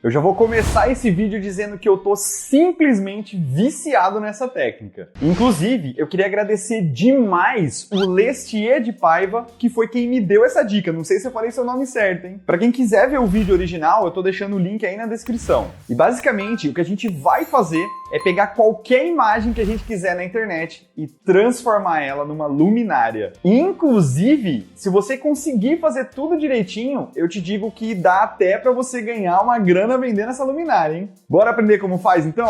Eu já vou começar esse vídeo dizendo que eu tô simplesmente viciado nessa técnica. Inclusive, eu queria agradecer demais o Lestier de Paiva, que foi quem me deu essa dica. Não sei se eu falei seu nome certo, hein? Pra quem quiser ver o vídeo original, eu tô deixando o link aí na descrição. E basicamente, o que a gente vai fazer é pegar qualquer imagem que a gente quiser na internet e transformar ela numa luminária. Inclusive, se você conseguir fazer tudo direitinho, eu te digo que dá até pra você ganhar uma grana vendendo essa luminária, hein? Bora aprender como faz, então?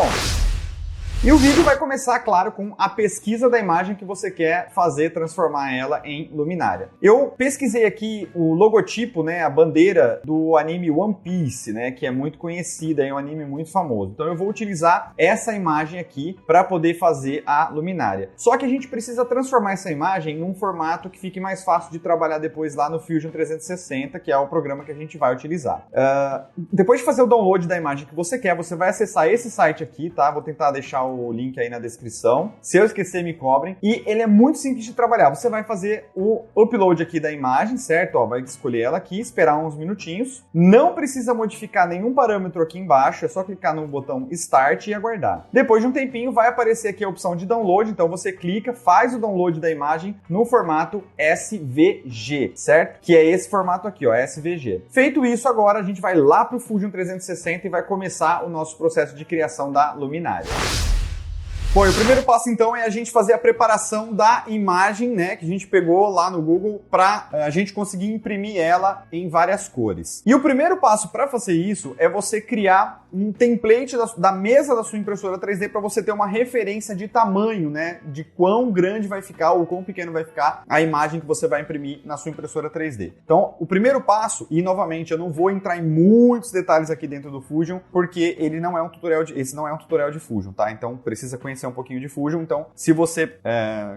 E o vídeo vai começar, claro, com a pesquisa da imagem que você quer fazer, transformar ela em luminária. Eu pesquisei aqui o logotipo, né, a bandeira do anime One Piece, né, que é muito conhecida, é um anime muito famoso. Então eu vou utilizar essa imagem aqui para poder fazer a luminária. Só que a gente precisa transformar essa imagem num formato que fique mais fácil de trabalhar depois lá no Fusion 360, que é o programa que a gente vai utilizar. Depois de fazer o download da imagem que você quer, você vai acessar esse site aqui, tá? Vou tentar deixar o link aí na descrição. Se eu esquecer, me cobrem. E ele é muito simples de trabalhar. Você vai fazer o upload aqui da imagem, certo? Ó, vai escolher ela aqui, esperar uns minutinhos. Não precisa modificar nenhum parâmetro aqui embaixo, é só clicar no botão Start e aguardar. Depois de um tempinho, vai aparecer aqui a opção de download, então você clica, faz o download da imagem no formato SVG, certo? Que é esse formato aqui, ó, SVG. Feito isso, agora a gente vai lá pro Fusion 360 e vai começar o nosso processo de criação da luminária. Bom, e o primeiro passo então é a gente fazer a preparação da imagem, né, que a gente pegou lá no Google para a gente conseguir imprimir ela em várias cores. E o primeiro passo para fazer isso é você criar um template da mesa da sua impressora 3D para você ter uma referência de tamanho, né, de quão grande vai ficar ou quão pequeno vai ficar a imagem que você vai imprimir na sua impressora 3D. Então, o primeiro passo, e novamente eu não vou entrar em muitos detalhes aqui dentro do Fusion, porque ele não é um tutorial esse não é um tutorial de Fusion, tá? Então, precisa conhecer um pouquinho de Fusion, então se você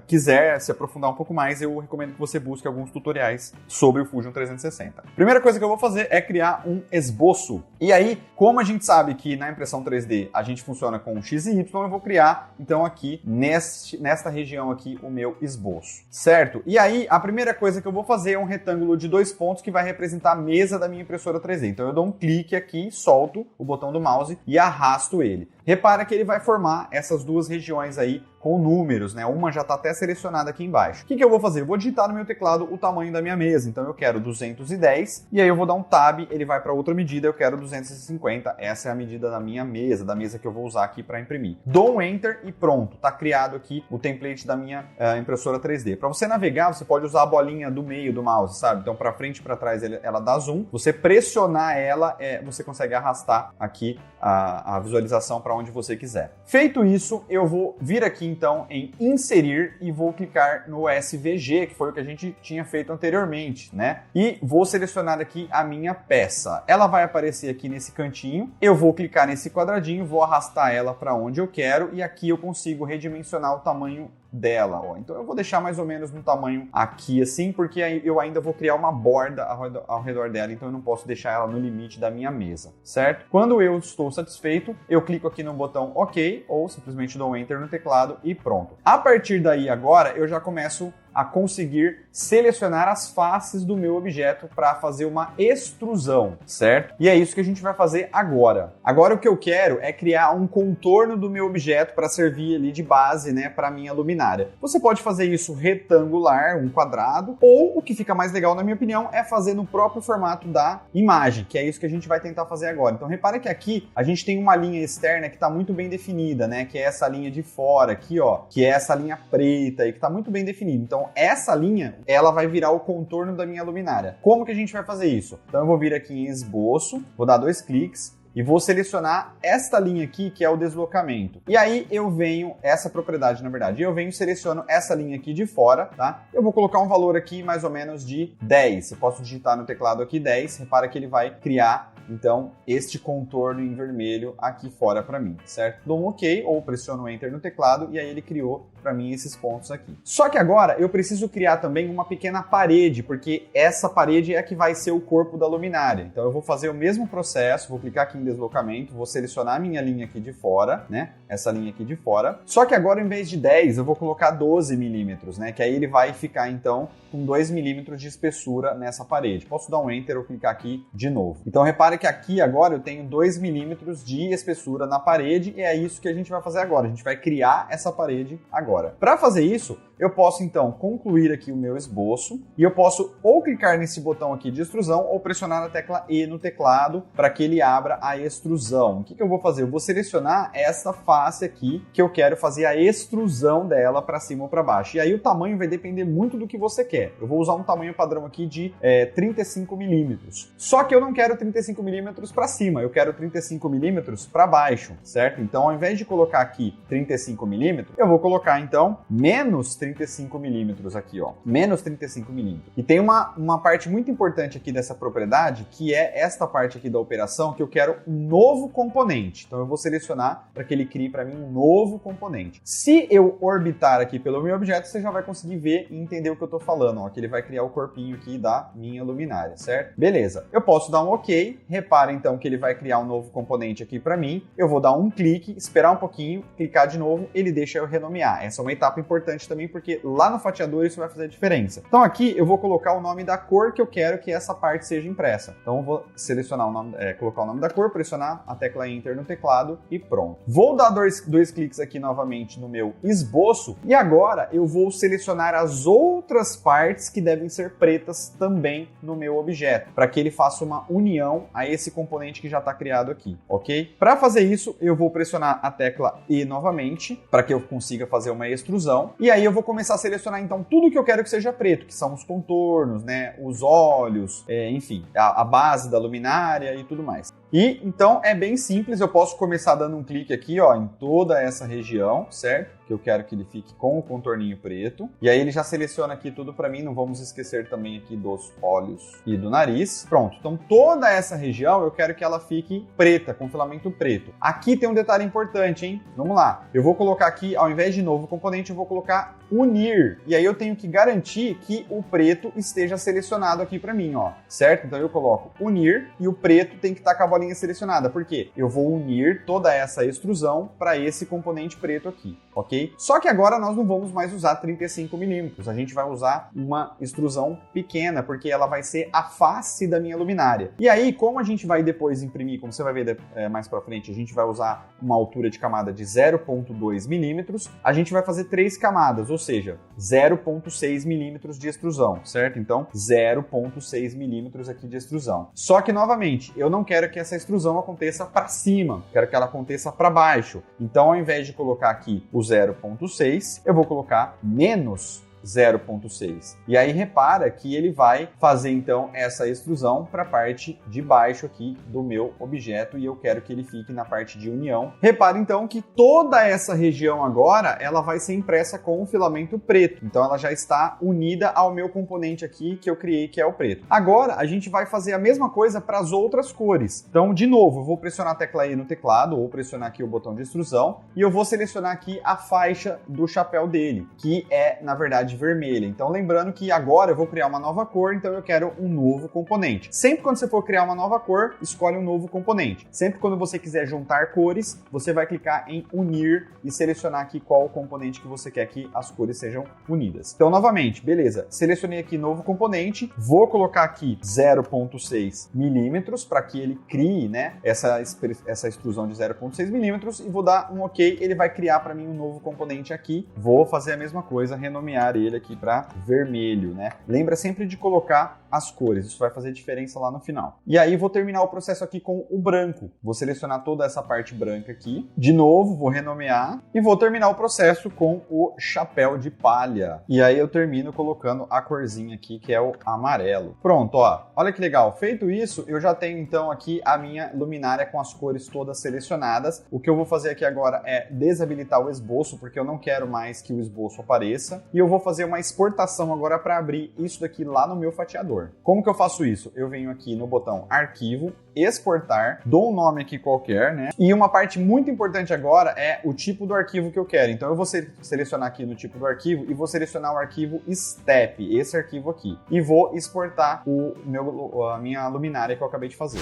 quiser se aprofundar um pouco mais, eu recomendo que você busque alguns tutoriais sobre o Fusion 360. Primeira coisa que eu vou fazer é criar um esboço. E aí, como a gente sabe que na impressão 3D a gente funciona com X e Y, eu vou criar, então aqui, nesta região aqui, o meu esboço, certo? E aí, a primeira coisa que eu vou fazer é um retângulo de 2 pontos que vai representar a mesa da minha impressora 3D. Então eu dou um clique aqui, solto o botão do mouse e arrasto ele. Repara que ele vai formar essas duas regiões aí com números, né? Uma já está até selecionada aqui embaixo. O que eu vou fazer? Eu vou digitar no meu teclado o tamanho da minha mesa. Então eu quero 210 e aí eu vou dar um tab, ele vai para outra medida, eu quero 250. Essa é a medida da minha mesa, da mesa que eu vou usar aqui para imprimir. Dou um Enter e pronto, está criado aqui o template da minha impressora 3D. Para você navegar, você pode usar a bolinha do meio do mouse, sabe? Então para frente e para trás ela dá zoom. Você pressionar ela, você consegue arrastar aqui a visualização para onde você quiser. Feito isso, eu vou vir aqui então em inserir e vou clicar no SVG, que foi o que a gente tinha feito anteriormente, né? E vou selecionar aqui a minha peça. Ela vai aparecer aqui nesse cantinho. Eu vou clicar nesse quadradinho, vou arrastar ela para onde eu quero e aqui eu consigo redimensionar o tamanho dela, ó. Então eu vou deixar mais ou menos no tamanho aqui assim, porque aí eu ainda vou criar uma borda ao redor dela, então eu não posso deixar ela no limite da minha mesa, certo? Quando eu estou satisfeito, eu clico aqui no botão OK ou simplesmente dou um Enter no teclado e pronto. A partir daí agora eu já começo a conseguir selecionar as faces do meu objeto para fazer uma extrusão, certo? E é isso que a gente vai fazer agora. Agora o que eu quero é criar um contorno do meu objeto para servir ali de base, né, para minha luminária. Você pode fazer isso retangular, um quadrado, ou o que fica mais legal, na minha opinião, é fazer no próprio formato da imagem, que é isso que a gente vai tentar fazer agora. Então repara que aqui a gente tem uma linha externa que está muito bem definida, né, que é essa linha de fora aqui, ó, que é essa linha preta aí, que está muito bem definida. Então essa linha, ela vai virar o contorno da minha luminária. Como que a gente vai fazer isso? Então eu vou vir aqui em esboço, vou dar 2 cliques e vou selecionar esta linha aqui, que é o deslocamento. E aí eu venho, essa propriedade na verdade, eu venho e seleciono essa linha aqui de fora, tá? Eu vou colocar um valor aqui mais ou menos de 10. Eu posso digitar no teclado aqui 10, repara que ele vai criar então este contorno em vermelho aqui fora para mim, certo? Dou um OK ou pressiono Enter no teclado e aí ele criou para mim esses pontos aqui. Só que agora eu preciso criar também uma pequena parede, porque essa parede é a que vai ser o corpo da luminária. Então eu vou fazer o mesmo processo, vou clicar aqui em deslocamento, vou selecionar a minha linha aqui de fora, né? Essa linha aqui de fora. Só que agora, em vez de 10, eu vou colocar 12 milímetros, né? Que aí ele vai ficar, então, com 2 milímetros de espessura nessa parede. Posso dar um Enter ou clicar aqui de novo. Então repara Repare que aqui agora eu tenho 2 milímetros de espessura na parede e é isso que a gente vai fazer agora. A gente vai criar essa parede agora. Para fazer isso, eu posso então concluir aqui o meu esboço e eu posso ou clicar nesse botão aqui de extrusão ou pressionar a tecla E no teclado para que ele abra a extrusão. O que eu vou fazer? Eu vou selecionar essa face aqui que eu quero fazer a extrusão dela para cima ou para baixo. E aí o tamanho vai depender muito do que você quer. Eu vou usar um tamanho padrão aqui de 35 milímetros. Só que eu não quero 35 milímetros para cima, eu quero 35 milímetros para baixo, certo? Então ao invés de colocar aqui 35 milímetros, eu vou colocar então menos 35 milímetros aqui, ó. Menos 35 milímetros. E tem uma parte muito importante aqui dessa propriedade, que é esta parte aqui da operação, que eu quero um novo componente. Então eu vou selecionar para que ele crie para mim um novo componente. Se eu orbitar aqui pelo meu objeto, você já vai conseguir ver e entender o que eu estou falando, ó, que ele vai criar o corpinho aqui da minha luminária, certo? Beleza. Eu posso dar um OK. Repara então que ele vai criar um novo componente aqui para mim. Eu vou dar um clique, esperar um pouquinho, clicar de novo, ele deixa eu renomear. Essa é uma etapa importante também, porque lá no fatiador isso vai fazer diferença. Então aqui eu vou colocar o nome da cor que eu quero que essa parte seja impressa. Então eu vou selecionar o nome, colocar o nome da cor, pressionar a tecla Enter no teclado e pronto. Vou dar dois cliques aqui novamente no meu esboço e agora eu vou selecionar as outras partes que devem ser pretas também no meu objeto, para que ele faça uma união a esse componente que já está criado aqui, ok? Para fazer isso, eu vou pressionar a tecla E novamente, para que eu consiga fazer uma extrusão, e aí eu vou começar a selecionar então tudo que eu quero que seja preto, que são os contornos, né, os olhos, enfim, a base da luminária e tudo mais. E então é bem simples, eu posso começar dando um clique aqui, ó, em toda essa região, certo? Que eu quero que ele fique com o contorninho preto. E aí ele já seleciona aqui tudo para mim, não vamos esquecer também aqui dos olhos e do nariz. Pronto, então toda essa região eu quero que ela fique preta, com filamento preto. Aqui tem um detalhe importante, hein? Vamos lá. Eu vou colocar aqui, ao invés de novo componente, eu vou colocar unir. E aí eu tenho que garantir que o preto esteja selecionado aqui para mim, ó, certo? Então eu coloco unir e o preto tem que estar com a bolinha selecionada. Por quê? Eu vou unir toda essa extrusão para esse componente preto aqui, ok? Só que agora nós não vamos mais usar 35 milímetros, a gente vai usar uma extrusão pequena, porque ela vai ser a face da minha luminária. E aí, como a gente vai depois imprimir, como você vai ver mais para frente, a gente vai usar uma altura de camada de 0,2 milímetros, a gente vai fazer 3 camadas, ou seja, 0,6 milímetros de extrusão, certo? Então, 0,6 milímetros aqui de extrusão. Só que, novamente, eu não quero que essa extrusão aconteça para cima, quero que ela aconteça para baixo. Então, ao invés de colocar aqui o 0,6, eu vou colocar menos 0,6. E aí repara que ele vai fazer então essa extrusão para a parte de baixo aqui do meu objeto e eu quero que ele fique na parte de união. Repara então que toda essa região agora ela vai ser impressa com um filamento preto. Então ela já está unida ao meu componente aqui que eu criei, que é o preto. Agora a gente vai fazer a mesma coisa para as outras cores. Então de novo eu vou pressionar a tecla E no teclado ou pressionar aqui o botão de extrusão e eu vou selecionar aqui a faixa do chapéu dele, que é na verdade vermelha. Então lembrando que agora eu vou criar uma nova cor, então eu quero um novo componente. Sempre quando você for criar uma nova cor, escolhe um novo componente. Sempre quando você quiser juntar cores, você vai clicar em unir e selecionar aqui qual o componente que você quer que as cores sejam unidas. Então novamente, beleza, selecionei aqui novo componente, vou colocar aqui 0,6 milímetros para que ele crie, né, essa extrusão de 0,6 milímetros e vou dar um OK, ele vai criar para mim um novo componente aqui. Vou fazer a mesma coisa, renomear ele aqui para vermelho, né? Lembra sempre de colocar as cores, isso vai fazer diferença lá no final. E aí vou terminar o processo aqui com o branco. Vou selecionar toda essa parte branca aqui. De novo, vou renomear e vou terminar o processo com o chapéu de palha. E aí eu termino colocando a corzinha aqui, que é o amarelo. Pronto, ó. Olha que legal. Feito isso, eu já tenho então aqui a minha luminária com as cores todas selecionadas. O que eu vou fazer aqui agora é desabilitar o esboço, porque eu não quero mais que o esboço apareça. E eu vou fazer uma exportação agora para abrir isso daqui lá no meu fatiador. Como que eu faço isso? Eu venho aqui no botão Arquivo, Exportar, dou um nome aqui qualquer, né? E uma parte muito importante agora é o tipo do arquivo que eu quero. Então eu vou selecionar aqui no tipo do arquivo e vou selecionar o arquivo STEP, esse arquivo aqui. E vou exportar a minha luminária que eu acabei de fazer.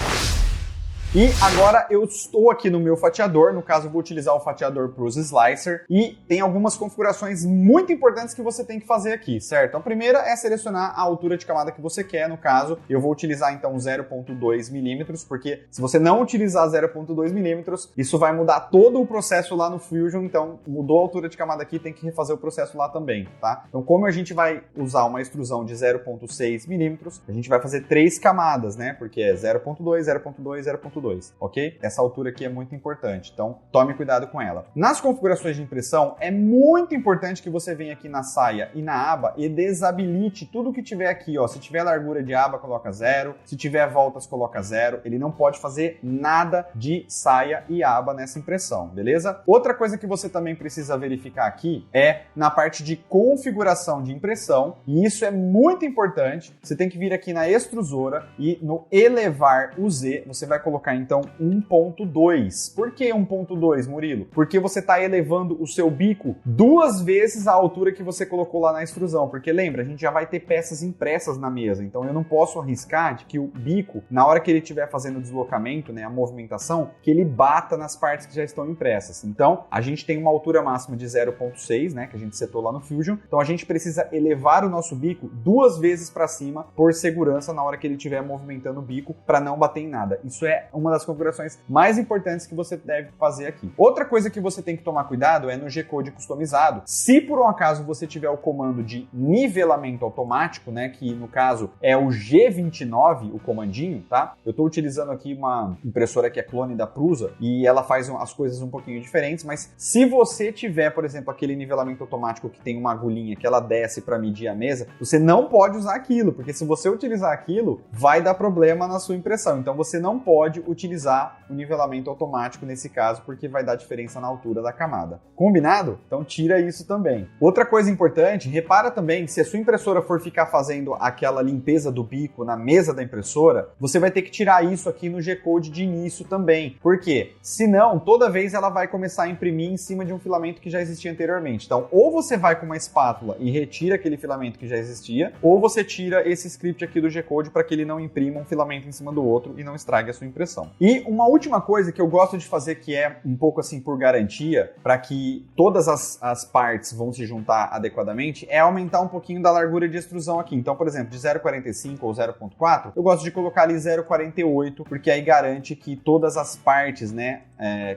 E agora eu estou aqui no meu fatiador, no caso eu vou utilizar o fatiador Prus Slicer, e tem algumas configurações muito importantes que você tem que fazer aqui, certo? A primeira é selecionar a altura de camada que você quer, no caso eu vou utilizar então 0.2 milímetros, porque se você não utilizar 0.2 milímetros, isso vai mudar todo o processo lá no Fusion, então mudou a altura de camada aqui, tem que refazer o processo lá também, tá? Então como a gente vai usar uma extrusão de 0.6 milímetros, a gente vai fazer 3 camadas, né? Porque é 0.2, 0.2, 0.2, ok? Essa altura aqui é muito importante, então tome cuidado com ela. Nas configurações de impressão, é muito importante que você venha aqui na saia e na aba e desabilite tudo que tiver aqui, ó. Se tiver largura de aba, coloca 0. Se tiver voltas, coloca 0. Ele não pode fazer nada de saia e aba nessa impressão, beleza? Outra coisa que você também precisa verificar aqui é na parte de configuração de impressão, e isso é muito importante. Você tem que vir aqui na extrusora e no elevar o Z, você vai colocar então 1.2. Por que 1.2, Murilo? Porque você está elevando o seu bico 2 vezes a altura que você colocou lá na extrusão, porque lembra, a gente já vai ter peças impressas na mesa, então eu não posso arriscar de que o bico, na hora que ele estiver fazendo o deslocamento, né, a movimentação, que ele bata nas partes que já estão impressas. Então, a gente tem uma altura máxima de 0.6, né, que a gente setou lá no Fusion, então a gente precisa elevar o nosso bico 2 vezes para cima por segurança na hora que ele estiver movimentando o bico para não bater em nada. Isso é uma das configurações mais importantes que você deve fazer aqui. Outra coisa que você tem que tomar cuidado é no G-Code customizado. Se por um acaso você tiver o comando de nivelamento automático, né, que no caso é o G29, o comandinho, tá? Eu estou utilizando aqui uma impressora que é clone da Prusa e ela faz as coisas um pouquinho diferentes, mas se você tiver, por exemplo, aquele nivelamento automático que tem uma agulhinha que ela desce para medir a mesa, você não pode usar aquilo, porque se você utilizar aquilo, vai dar problema na sua impressão. Então você não pode utilizar o nivelamento automático nesse caso, porque vai dar diferença na altura da camada. Combinado? Então tira isso também. Outra coisa importante, repara também, se a sua impressora for ficar fazendo aquela limpeza do bico na mesa da impressora, você vai ter que tirar isso aqui no G-Code de início também. Por quê? Senão, toda vez ela vai começar a imprimir em cima de um filamento que já existia anteriormente. Então, ou você vai com uma espátula e retira aquele filamento que já existia, ou você tira esse script aqui do G-Code para que ele não imprima um filamento em cima do outro e não estrague a sua impressão. E uma última coisa que eu gosto de fazer, que é um pouco assim por garantia, para que todas as partes vão se juntar adequadamente, é aumentar um pouquinho da largura de extrusão aqui. Então, por exemplo, de 0.45 ou 0.4, eu gosto de colocar ali 0.48, porque aí garante que todas as partes, né,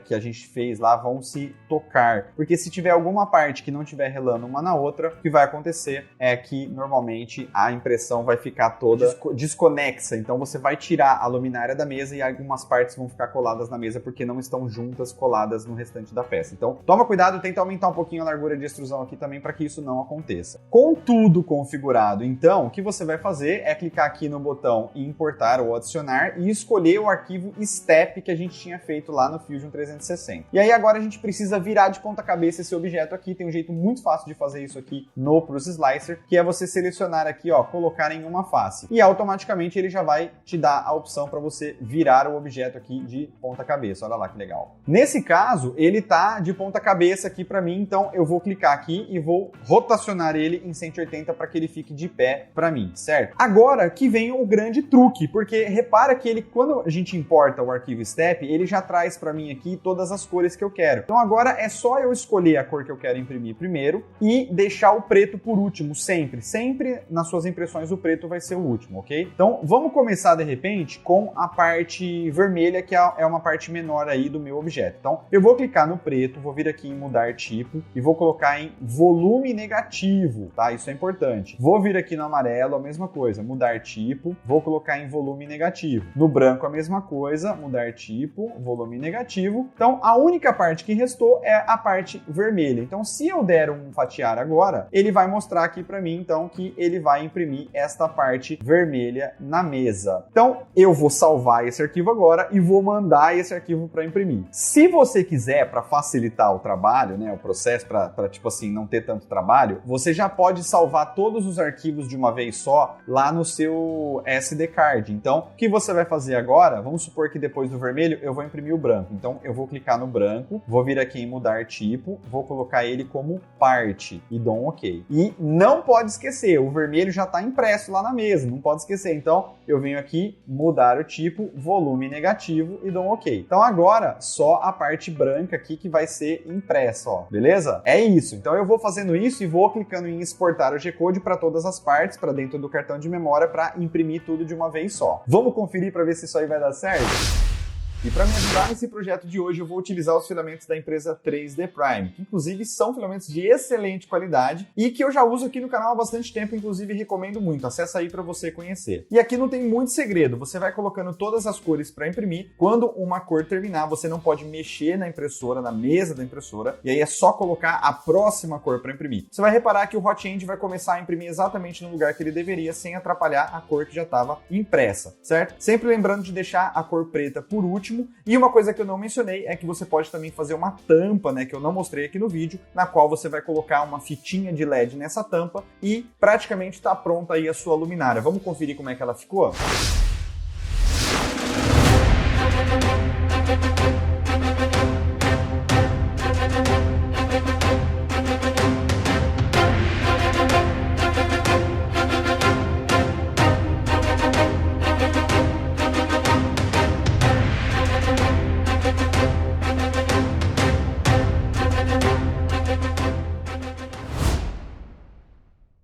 que a gente fez lá vão se tocar. Porque se tiver alguma parte que não estiver relando uma na outra, o que vai acontecer é que normalmente a impressão vai ficar toda desconexa. Então você vai tirar a luminária da mesa e algumas partes vão ficar coladas na mesa porque não estão juntas, coladas no restante da peça. Então toma cuidado, tenta aumentar um pouquinho a largura de extrusão aqui também para que isso não aconteça. Com tudo configurado, então, o que você vai fazer é clicar aqui no botão importar ou adicionar e escolher o arquivo STEP que a gente tinha feito lá no Fusion 360. E aí agora a gente precisa virar de ponta cabeça esse objeto aqui. Tem um jeito muito fácil de fazer isso aqui no Prus Slicer, que é você selecionar aqui, ó, colocar em uma face. E automaticamente ele já vai te dar a opção para você virar o objeto aqui de ponta cabeça. Olha lá que legal. Nesse caso, ele tá de ponta cabeça aqui para mim, então eu vou clicar aqui e vou rotacionar ele em 180 para que ele fique de pé para mim, certo? Agora que vem o grande truque, porque repara que ele, quando a gente importa o arquivo STEP, ele já traz para mim aqui todas as cores que eu quero. Então agora é só eu escolher a cor que eu quero imprimir primeiro e deixar o preto por último, sempre. Sempre nas suas impressões o preto vai ser o último, ok? Então vamos começar de repente com a parte vermelha, que é uma parte menor aí do meu objeto. Então eu vou clicar no preto, vou vir aqui em mudar tipo e vou colocar em volume negativo, tá? Isso é importante. Vou vir aqui no amarelo, a mesma coisa, mudar tipo, vou colocar em volume negativo. No branco a mesma coisa, mudar tipo, volume negativo. Então a única parte que restou é a parte vermelha. Então se eu der um fatiar agora, ele vai mostrar aqui para mim então que ele vai imprimir esta parte vermelha na mesa. Então eu vou salvar esse arquivo agora e vou mandar esse arquivo para imprimir. Se você quiser, para facilitar o trabalho, né, o processo, para tipo assim não ter tanto trabalho, você já pode salvar todos os arquivos de uma vez só lá no seu SD card. Então o que você vai fazer agora? Vamos supor que depois do vermelho eu vou imprimir o branco. Então eu vou clicar no branco, vou vir aqui em mudar tipo, vou colocar ele como parte e dou um OK. E não pode esquecer, o vermelho já está impresso lá na mesa, não pode esquecer. Então eu venho aqui, mudar o tipo, volume volume negativo e dou um OK. Então agora só a parte branca aqui que vai ser impressa, ó, beleza? É isso. Então eu vou fazendo isso e vou clicando em exportar o G-Code para todas as partes, para dentro do cartão de memória, para imprimir tudo de uma vez só. Vamos conferir para ver se isso aí vai dar certo? E para me ajudar nesse projeto de hoje, eu vou utilizar os filamentos da empresa 3D Prime, que inclusive são filamentos de excelente qualidade e que eu já uso aqui no canal há bastante tempo, inclusive recomendo muito. Acessa aí para você conhecer. E aqui não tem muito segredo, você vai colocando todas as cores para imprimir. Quando uma cor terminar, você não pode mexer na impressora, na mesa da impressora, e aí é só colocar a próxima cor para imprimir. Você vai reparar que o Hot End vai começar a imprimir exatamente no lugar que ele deveria, sem atrapalhar a cor que já estava impressa, certo? Sempre lembrando de deixar a cor preta por último. E uma coisa que eu não mencionei é que você pode também fazer uma tampa, né, que eu não mostrei aqui no vídeo, na qual você vai colocar uma fitinha de LED nessa tampa e praticamente está pronta aí a sua luminária. Vamos conferir como é que ela ficou?